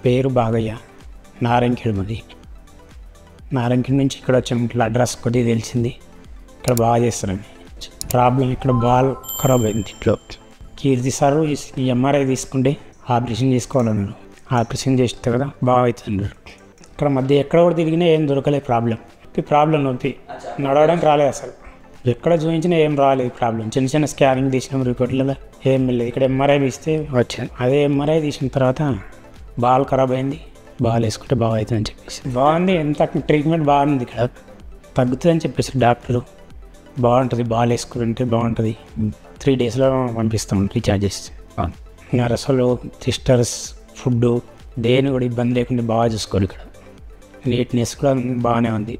పేరు బాగయ్య, నారాయణఖేడ్ మాది. నారాయణఖేడ్ నుంచి ఇక్కడ వచ్చాము. ఇట్లా అడ్రస్ కొద్దిగా తెలిసింది, ఇక్కడ బాగా చేస్తారండి. ప్రాబ్లం ఇక్కడ బాల్ ఖరాబ్ అయింది. ఇంట్లో కీర్తి సారు ఈ ఎంఆర్ఐ తీసుకుంటే ఆపరేషన్ చేసుకోవాలన్నారు. ఆపరేషన్ చేస్తే కదా బాగా అవుతుంది. ఇక్కడ మధ్య ఎక్కడ కూడా తిరిగినా ఏం దొరకలేదు. ప్రాబ్లం నొప్పి, నడవడానికి రాలేదు అసలు. ఎక్కడ చూపించినా ఏం రాలేదు ప్రాబ్లం. చిన్న చిన్న స్కానింగ్ తీసినాం, రిపోర్ట్లలో ఏం లేదు. ఇక్కడ ఎంఆర్ఐ తీస్తే వచ్చాను. అదే ఎంఆర్ఐ తీసిన తర్వాత బాల్ ఖరాబ్ అయింది, బాల్ వేసుకుంటే బాగా అవుతుందని చెప్పేసి బాగుంది. ఎంత ట్రీట్మెంట్ బాగుంది, ఇక్కడ తగ్గుతుందని చెప్పేసి డాక్టరు. బాగుంటుంది, బాల్ వేసుకుంటే బాగుంటుంది. 3 daysలో పంపిస్తాం రీఛార్జ్ చేసి. అసలు సిస్టర్స్ ఫుడ్ దేని కూడా ఇబ్బంది లేకుండా బాగా చూసుకోవాలి. ఇక్కడ నీట్నెస్ కూడా బాగానే ఉంది.